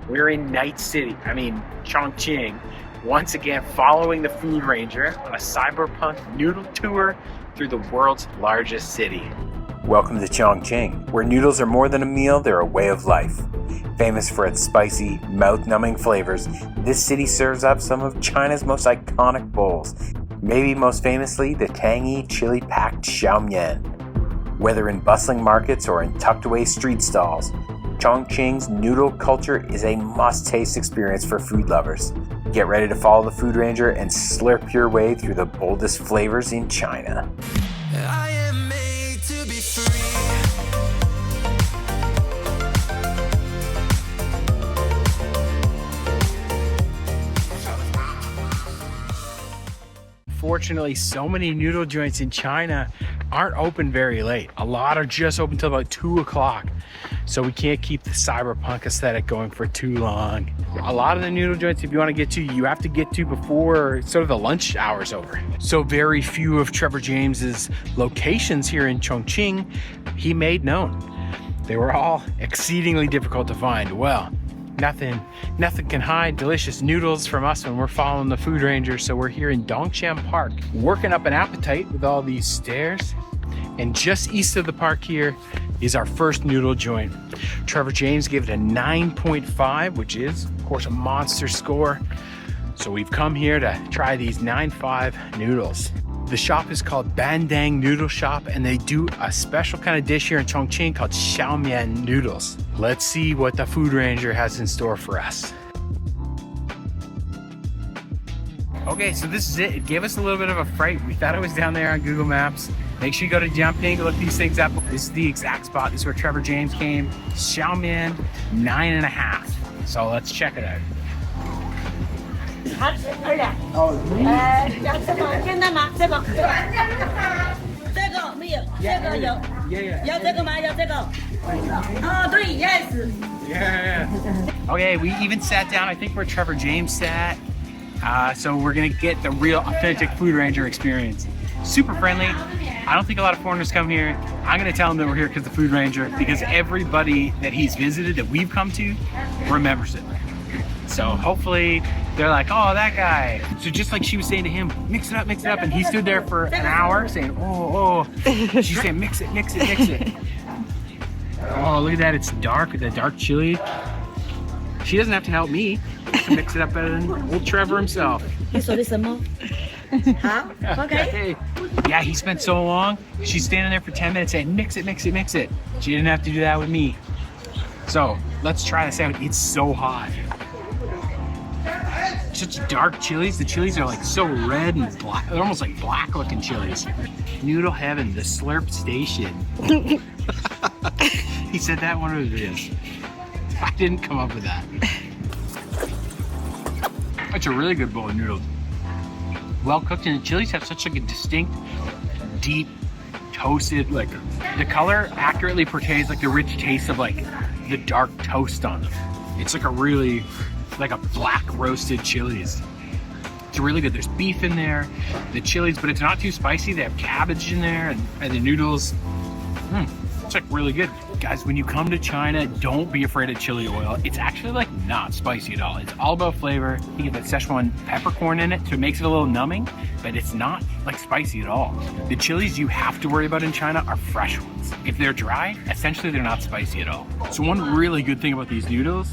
We're in Chongqing, once again following the Food Ranger on a Cyberpunk Noodle tour through the world's largest city. Welcome to Chongqing, where noodles are more than a meal, they're a way of life. Famous for its spicy, mouth-numbing flavors, this city serves up some of China's most iconic bowls, maybe most famously the tangy, chili-packed Xiao Mien. Whether in bustling markets or in tucked-away street stalls, Chongqing's noodle culture is a must-taste experience for food lovers. Get ready to follow the Food Ranger and slurp your way through the boldest flavors in China. I am made to be free. Fortunately, so many noodle joints in China aren't open very late. A lot are just open till about 2 o'clock. So we can't keep the cyberpunk aesthetic going for too long. A lot of the noodle joints, if you want to get to, you have to get to before sort of the lunch hour's over. So very few of Trevor James's locations here in Chongqing, he made known. They were all exceedingly difficult to find. Well, nothing can hide delicious noodles from us when we're following the Food Ranger. So we're here in Dongxian Park, working up an appetite with all these stairs. And just east of the park here is our first noodle joint. Trevor James gave it a 9.5, which is, of course, a monster score. So we've come here to try these 9.5 noodles. The shop is called Bandang Noodle Shop, and they do a special kind of dish here in Chongqing called Xiao Mien noodles. Let's see what the Food Ranger has in store for us. Okay, so this is it. It gave us a little bit of a fright. We thought it was down there on Google Maps. Make sure you go to Jumping, look these things up. This is the exact spot. This is where Trevor James came. Xiao Mien, 9.5. So let's check it out. Okay, we even sat down, I think where Trevor James sat. So we're gonna get the real authentic Food Ranger experience. Super friendly. I don't think a lot of foreigners come here. I'm gonna tell them that we're here because of the Food Ranger, because everybody that he's visited, that we've come to, remembers it. So hopefully they're like, oh, that guy. So just like she was saying to him, mix it up, and he stood there for an hour saying, oh. She's saying, mix it. Oh, look at that, it's dark, the dark chili. She doesn't have to help me to mix it up better than old Trevor himself. Okay. Yeah, he spent so long. She's standing there for 10 minutes saying, mix it. She didn't have to do that with me. So let's try this out. It's so hot. Such dark chilies. The chilies are like so red and black. They're almost like black looking chilies. Noodle heaven, the Slurp Station. He said that one of his videos. I didn't come up with that. That's a really good bowl of noodles. Well cooked, and the chilies have such like a distinct, deep, toasted, like the color accurately portrays like the rich taste of like the dark toast on them. It's like a really, like a black roasted chilies. It's really good. There's beef in there, the chilies, but it's not too spicy. They have cabbage in there, and the noodles. It's like really good. Guys, when you come to China, don't be afraid of chili oil. It's actually like not spicy at all. It's all about flavor. You get that Szechuan peppercorn in it, so it makes it a little numbing, but it's not like spicy at all. The chilies you have to worry about in China are fresh ones. If they're dry, essentially they're not spicy at all. So one really good thing about these noodles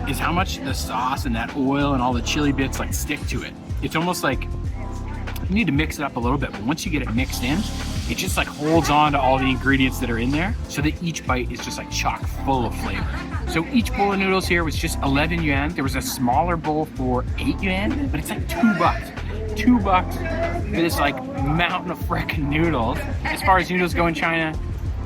is how much the sauce and that oil and all the chili bits like stick to it. It's almost like you need to mix it up a little bit, but once you get it mixed in, it just like holds on to all the ingredients that are in there, so that each bite is just like chock full of flavor. So each bowl of noodles here was just 11 yuan. There was a smaller bowl for 8 yuan, but it's like $2. $2 for this like mountain of frickin' noodles. As far as noodles go in China,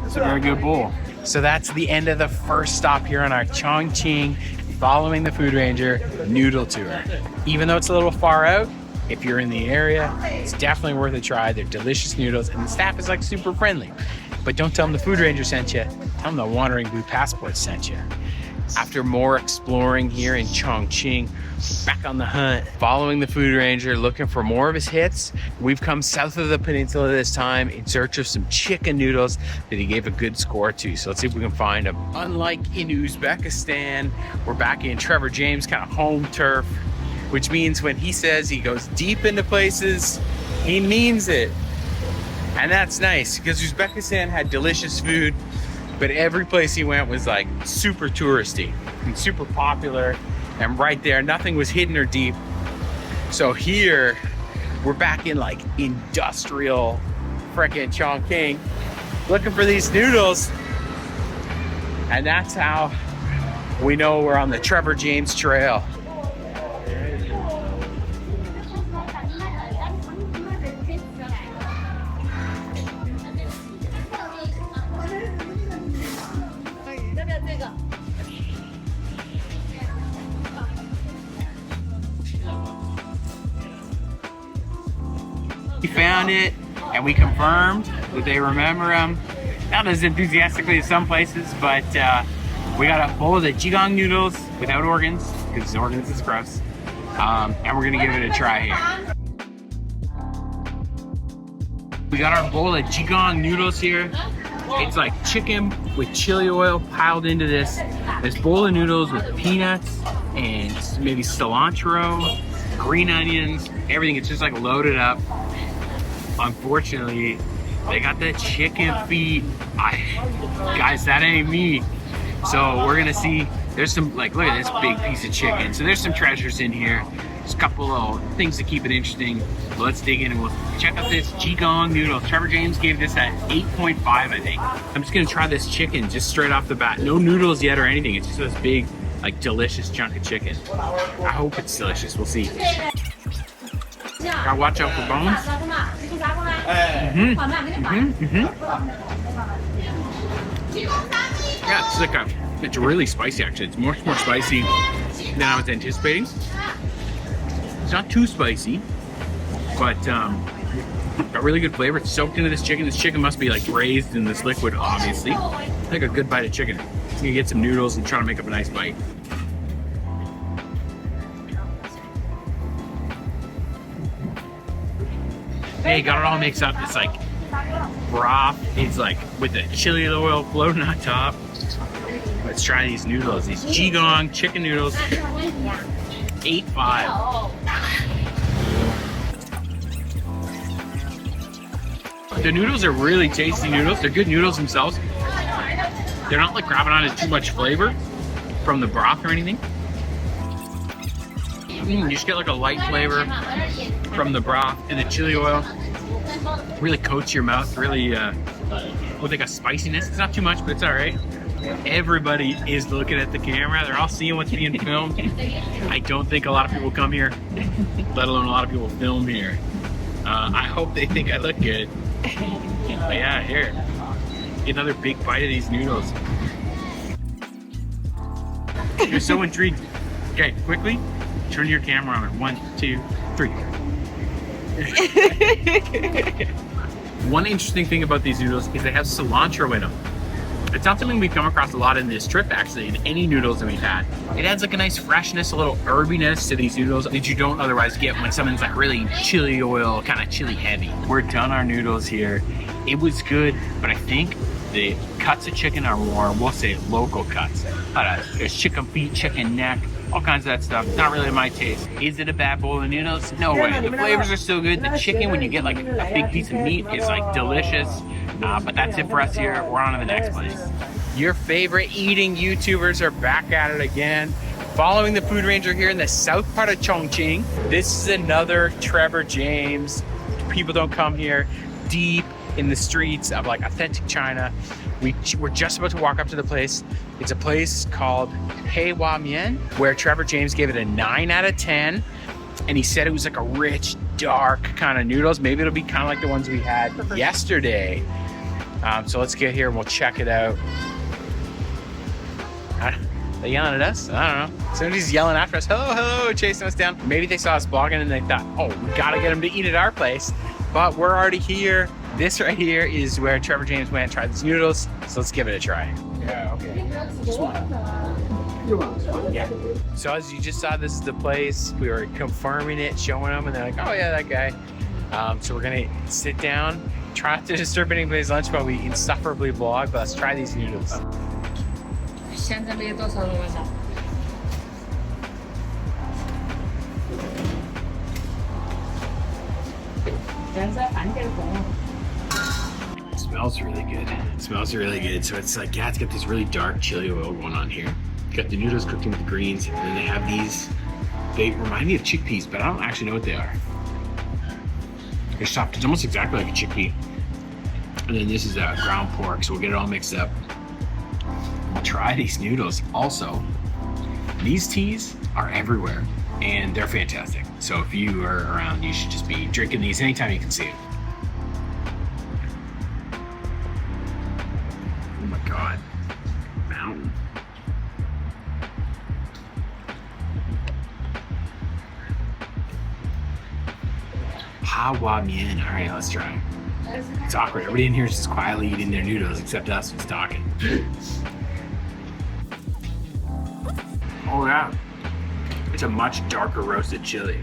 it's a very good bowl. So that's the end of the first stop here on our Chongqing Following the Food Ranger noodle tour. Even though it's a little far out, if you're in the area, it's definitely worth a try. They're delicious noodles, and the staff is like super friendly. But don't tell them the Food Ranger sent you. Tell them the Wandering Blue Passport sent you. After more exploring here in Chongqing, back on the hunt, following the food ranger, looking for more of his hits. We've come south of the peninsula this time in search of some chicken noodles that he gave a good score to. So let's see if we can find them. Unlike in Uzbekistan, we're back in Trevor James' kind of home turf, which means when he says he goes deep into places, he means it. And that's nice because Uzbekistan had delicious food, but every place he went was like super touristy and super popular. And right there, nothing was hidden or deep. So here, we're back in like industrial frickin' Chongqing, looking for these noodles. And that's how we know we're on the Trevor James trail. We found it, and we confirmed that they remember them. Not as enthusiastically as some places, but we got a bowl of the Jigong Noodles without organs, because organs is gross. And we're gonna give it a try here. We got our bowl of Jigong Noodles here. It's like chicken with chili oil piled into this bowl of noodles with peanuts and maybe cilantro, green onions, everything. It's just like loaded up. Unfortunately, they got the chicken feet. Guys, that ain't me. So we're gonna see, there's some, like, look at this big piece of chicken. So there's some treasures in here. There's a couple little things to keep it interesting. But let's dig in and we'll check out this Jigong noodle. Trevor James gave this at 8.5, I think. I'm just gonna try this chicken just straight off the bat. No noodles yet or anything. It's just this big, like, delicious chunk of chicken. I hope it's delicious. We'll see. Gotta watch out for bones. Yeah, it's like it's really spicy actually. It's much more spicy than I was anticipating. It's not too spicy, but got really good flavor. It's soaked into this chicken. This chicken must be like braised in this liquid, obviously. Like a good bite of chicken. I'm gonna get some noodles and try to make up a nice bite. Hey, got it all mixed up. It's like broth. It's like with the chili oil floating on top. Let's try these noodles. These Jigong chicken noodles. 8.5. The noodles are really tasty noodles. They're good noodles themselves. They're not like grabbing onto too much flavor from the broth or anything. You just get like a light flavor from the broth and the chili oil. Really coats your mouth, really with like a spiciness. It's not too much, but it's all right. Everybody is looking at the camera. They're all seeing what's being filmed. I don't think a lot of people come here, let alone a lot of people film here. I hope they think I look good. But yeah, here. Get another big bite of these noodles. You're so intrigued. Okay, quickly, turn your camera on. 1, 2, 3. One interesting thing about these noodles is they have cilantro in them. It's not something we've come across a lot in this trip, actually, in any noodles that we've had. It adds like a nice freshness, a little herbiness to these noodles that you don't otherwise get when something's like really chili oil, kind of chili heavy. We're done our noodles here. It was good, but I think the cuts of chicken are more, we'll say, local cuts. There's chicken feet, chicken neck, all kinds of that stuff. Not really my taste. Is it a bad bowl of noodles? No way. The flavors are still good. The chicken, when you get like a big piece of meat, is like delicious. But that's it for us here. We're on to the next place. Your favorite eating YouTubers are back at it again. Following the food ranger here in the south part of Chongqing. This is another Trevor James. People don't come here. Deep in the streets of like authentic China. We're just about to walk up to the place. It's a place called Xiao Mien, where Trevor James gave it a 9 out of 10. And he said it was like a rich, dark kind of noodles. Maybe it'll be kind of like the ones we had yesterday. So let's get here and we'll check it out. They yelling at us? I don't know. Somebody's yelling after us. Hello, hello, chasing us down. Maybe they saw us vlogging and they thought, oh, we gotta get them to eat at our place. But we're already here. This right here is where Trevor James went and tried these noodles. So let's give it a try. Yeah, okay. Just one. Yeah. So as you just saw, this is the place. We were confirming it, showing them, and they're like, "Oh yeah, that guy." So we're gonna sit down, try not to disturb anybody's lunch while we insufferably vlog. But let's try these noodles. 现在没有多少人了。 It smells really good. It smells really good. So it's like, yeah, it's got this really dark chili oil going on here. Got the noodles cooked in with the greens, and then they have these. They remind me of chickpeas, but I don't actually know what they are. They're soft. It's almost exactly like a chickpea. And then this is ground pork, so we'll get it all mixed up. We'll try these noodles. Also, these teas are everywhere, and they're fantastic. So if you are around, you should just be drinking these anytime you can see it. Oh my God, mountain. Xiao Mien. All right, let's try. It's awkward. Everybody in here is just quietly eating their noodles, except us who's talking. Oh yeah. It's a much darker roasted chili.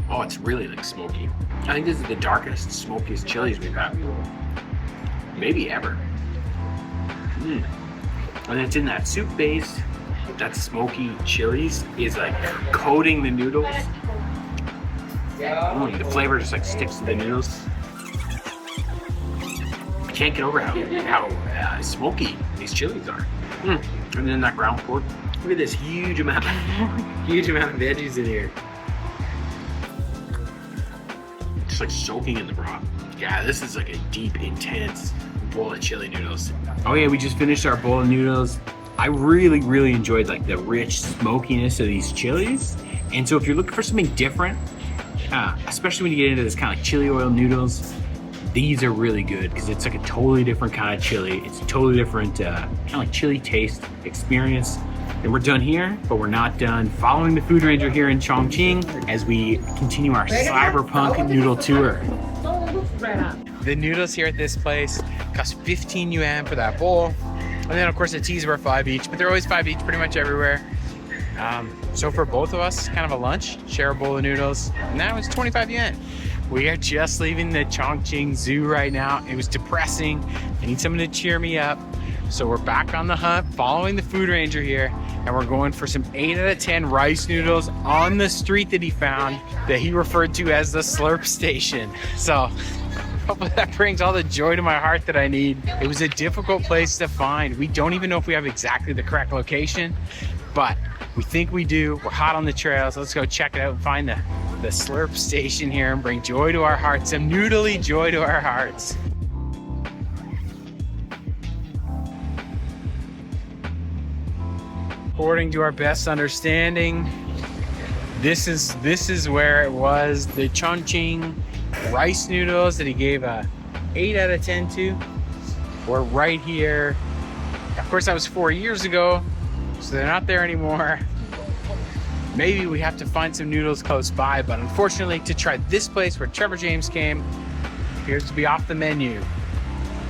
Oh, it's really like smoky. I think this is the darkest, smokiest chilies we've had. Maybe ever. And it's in that soup base. That smoky chilies is like coating the noodles. The flavor just like sticks to the noodles. I can't get over how smoky these chilies are. And then that ground pork. Look at this huge amount of veggies in here. Just like soaking in the broth. Yeah, this is like a deep, intense bowl of chili noodles. Oh yeah, we just finished our bowl of noodles. I really, really enjoyed like the rich smokiness of these chilies. And so if you're looking for something different, especially when you get into this kind of like chili oil noodles, these are really good because it's like a totally different kind of chili. It's a totally different kind of like chili taste experience. And we're done here, but we're not done following the food ranger here in Chongqing as we continue our Cyberpunk Noodle tour. The noodles here at this place cost 15 yuan for that bowl. And then of course the teas were 5 each, but they're always 5 each pretty much everywhere. So for both of us, kind of a lunch, share a bowl of noodles, and that was 25 yuan. We are just leaving the Chongqing Zoo right now. It was depressing. I need someone to cheer me up. So we're back on the hunt, following the food ranger here, and we're going for some 8 out of 10 rice noodles on the street that he found that he referred to as the Slurp Station. So hopefully that brings all the joy to my heart that I need. It was a difficult place to find. We don't even know if we have exactly the correct location, but we think we do. We're hot on the trails. Let's go check it out and find the Slurp Station here and bring joy to our hearts, some noodly joy to our hearts. According to our best understanding, this is where it was. The Chongqing rice noodles that he gave a 8 out of 10 to were right here. Of course, that was 4 years ago, so they're not there anymore. Maybe we have to find some noodles close by, but unfortunately, to try this place where Trevor James came, appears to be off the menu.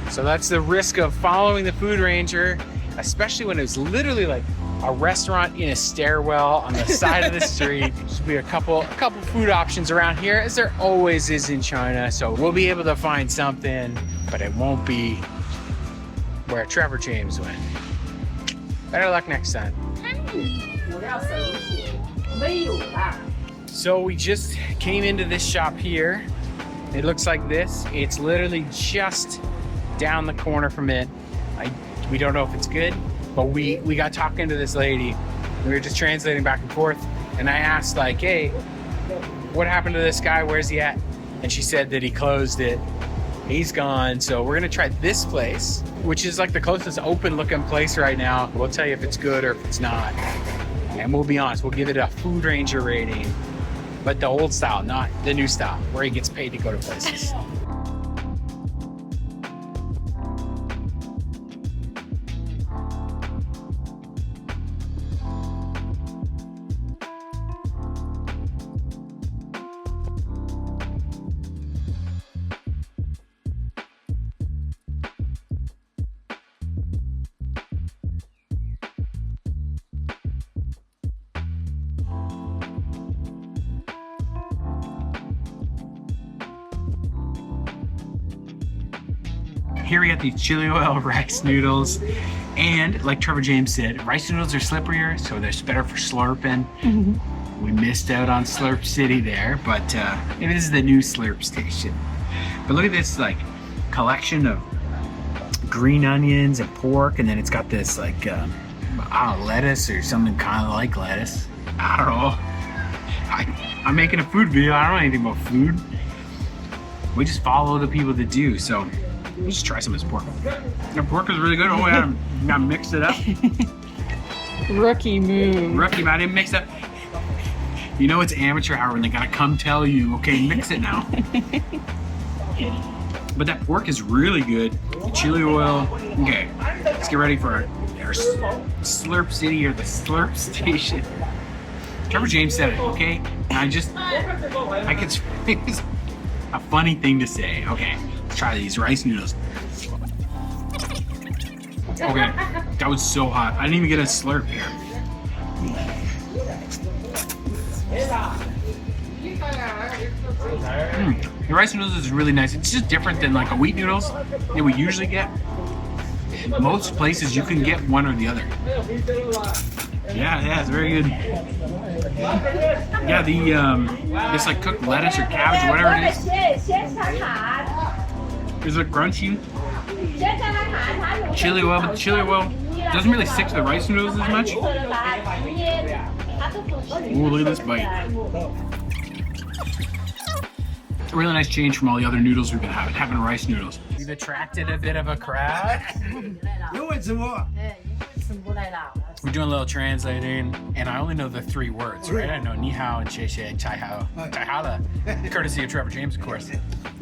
So that's the risk of following the food ranger, especially when it was literally like a restaurant in a stairwell on the side of the street. There'll be a couple food options around here, as there always is in China. So we'll be able to find something, but it won't be where Trevor James went. Better luck next time. So we just came into this shop here. It looks like this. It's literally just down the corner from it. We don't know if it's good, but we got talking to this lady. We were just translating back and forth, and I asked like, hey, what happened to this guy? Where's he at? And she said that he closed it. He's gone. So we're gonna try this place, which is like the closest open looking place right now. We'll tell you if it's good or if it's not. And we'll be honest, we'll give it a food ranger rating, but the old style, not the new style, where he gets paid to go to places. Here we got these chili oil rice noodles. And like Trevor James said, rice noodles are slipperier, so they're better for slurping. We missed out on Slurp City there, but maybe this is the new Slurp Station. But look at this like collection of green onions and pork, and then it's got this like I don't know, lettuce or something kind of like lettuce. I don't know. I'm making a food video. I don't know anything about food. We just follow the people that do. So let's just try some of this pork. The pork is really good. Oh yeah, I mixed it up. Rookie move. Rookie, man, I didn't mix it. You know it's amateur hour when they gotta come tell you, okay, mix it now. But that pork is really good. The chili oil. Okay, let's get ready for our Slurp City or the Slurp Station. Trevor James said it, okay? And I could, it's a funny thing to say. Okay, let's try these rice noodles. Okay, that was so hot. I didn't even get a slurp here. The rice noodles is really nice. It's just different than like a wheat noodles that we usually get. Most places you can get one or the other. Yeah, it's very good. Yeah, this like cooked lettuce or cabbage, whatever it is. Is it crunchy? Chili oil, but the chili oil doesn't really stick to the rice noodles as much. Ooh, look at this bite. A really nice change from all the other noodles we've been having rice noodles. We've attracted a bit of a crowd. We're doing a little translating, and I only know the 3 words, right? I know ni hao and xie xie and tai hao. Tai hao, courtesy of Trevor James, of course.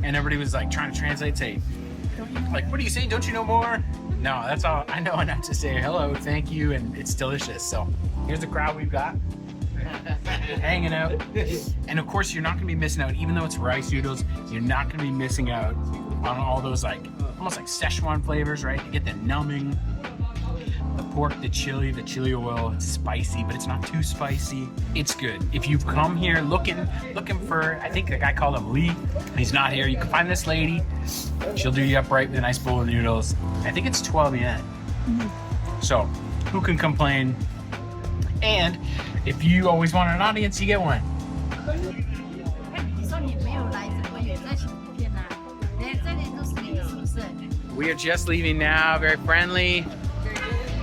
And everybody was like trying to translate, say, like, what are you saying? Don't you know more? No, that's all I know enough to say hello, thank you, and it's delicious. So here's the crowd we've got. Hanging out. And of course, you're not going to be missing out, even though it's rice noodles, you're not going to be missing out on all those like almost like Szechuan flavors, right? You get the numbing, the pork, the chili oil. It's spicy, but it's not too spicy. It's good. If you come here looking for, I think the guy called him Lee, he's not here. You can find this lady. She'll do you up right with a nice bowl of noodles. I think it's 12 yen. So who can complain? And if you always want an audience, you get one. We are just leaving now. Very friendly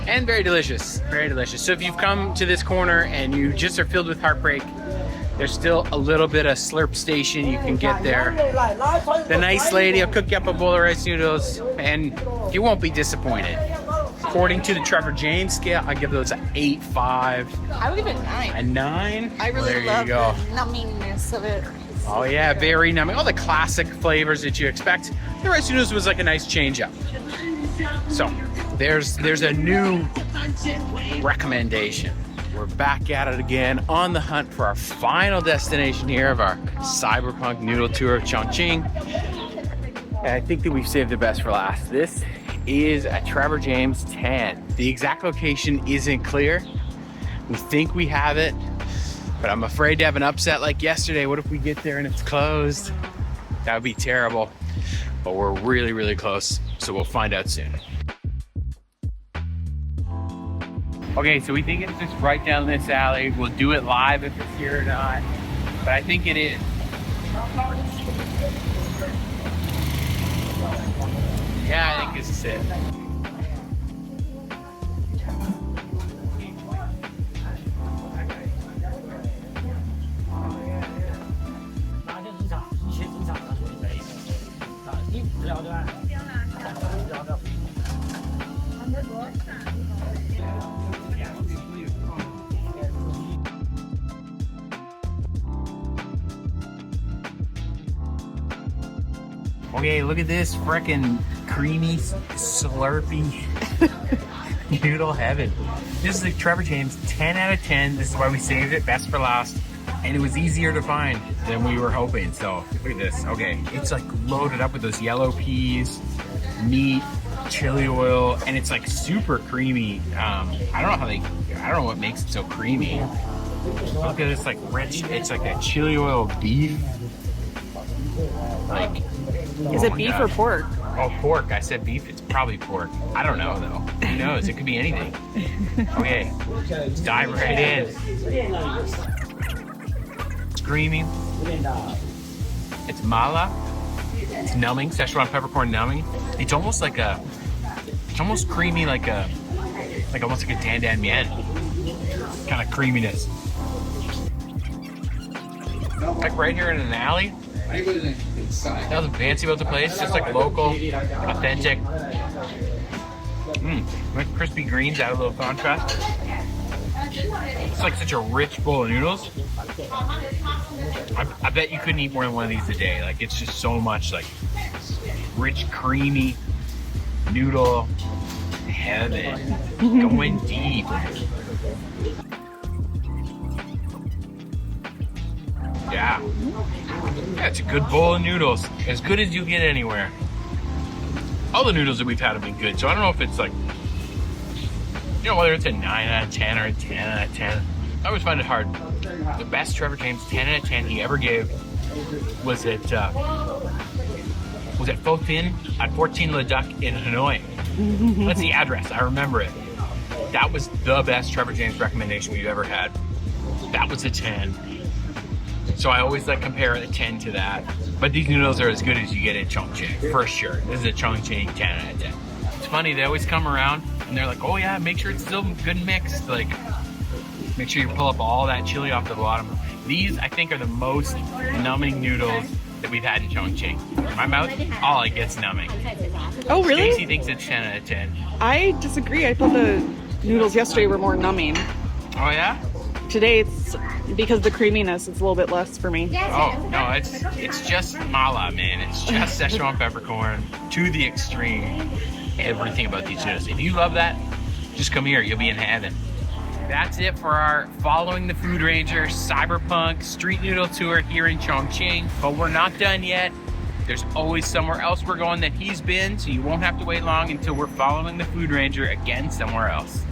and very delicious. Very delicious. So if you've come to this corner and you just are filled with heartbreak, there's still a little bit of Slurp Station you can get there. The nice lady will cook you up a bowl of rice noodles and you won't be disappointed. According to the Trevor James scale, I give those an 8.5. I would give it 9. A 9? I really love the nummingness of it. Oh yeah, very numbing. All the classic flavors that you expect. The rice noodles was like a nice change up. So there's a new recommendation. We're back at it again on the hunt for our final destination here of our Cyberpunk Noodle tour of Chongqing. And I think that we've saved the best for last. This is a Trevor James 10. The exact location isn't clear. We think we have it, but I'm afraid to have an upset like yesterday. What if we get there and it's closed? That would be terrible. But we're really, really close, so we'll find out soon. Okay, so we think it's just right down this alley. We'll do it live if it's here or not, but I think it is. Yeah, I think this is it. Okay, look at this frickin' creamy, slurpy noodle heaven. This is the Trevor James 10 out of 10. This is why we saved it, best for last. And it was easier to find than we were hoping. So look at this. Okay, it's like loaded up with those yellow peas, meat, chili oil, and it's like super creamy. I don't know what makes it so creamy. Look at this like rich, it's like that chili oil beef. Like Is Oh it my beef God. or pork? Oh, pork. I said beef. It's probably pork. I don't know, though. Who knows? It could be anything. Okay, let's dive right in. It's creamy. It's mala. It's numbing. Szechuan peppercorn numbing. It's almost like a... It's almost creamy like almost like a dandan mien. Kind of creaminess. Like right here in an alley. Nothing fancy about the place, just like local, authentic. Like crispy greens add a little contrast. It's like such a rich bowl of noodles. I bet you couldn't eat more than one of these a day. Like it's just so much like rich, creamy noodle heaven. Going deep. Yeah, it's a good bowl of noodles. As good as you get anywhere. All the noodles that we've had have been good, so I don't know if it's like, you know, whether it's a 9 out of 10 or a 10 out of 10. I always find it hard. The best Trevor James 10 out of 10 he ever gave was at Pho Thin at 14 Le Duc in Hanoi. That's the address, I remember it. That was the best Trevor James recommendation we've ever had. That was a 10. So I always like compare a 10 to that. But these noodles are as good as you get at Chongqing, for sure. This is a Chongqing 10 out of 10. It's funny, they always come around and they're like, oh yeah, make sure it's still good mixed. Like, make sure you pull up all that chili off the bottom. These, I think, are the most numbing noodles that we've had in Chongqing. In my mouth, all I get's numbing. Oh, really? Stacy thinks it's 10 out of 10. I disagree. I thought the noodles yesterday were more numbing. Oh yeah? Today, it's because of the creaminess, it's a little bit less for me. Oh, no, it's just mala, man. It's just Szechuan peppercorn to the extreme. Everything about these noodles. If you love that, just come here. You'll be in heaven. That's it for our Following the Food Ranger Cyberpunk Street Noodle Tour here in Chongqing. But we're not done yet. There's always somewhere else we're going that he's been, so you won't have to wait long until we're following the Food Ranger again somewhere else.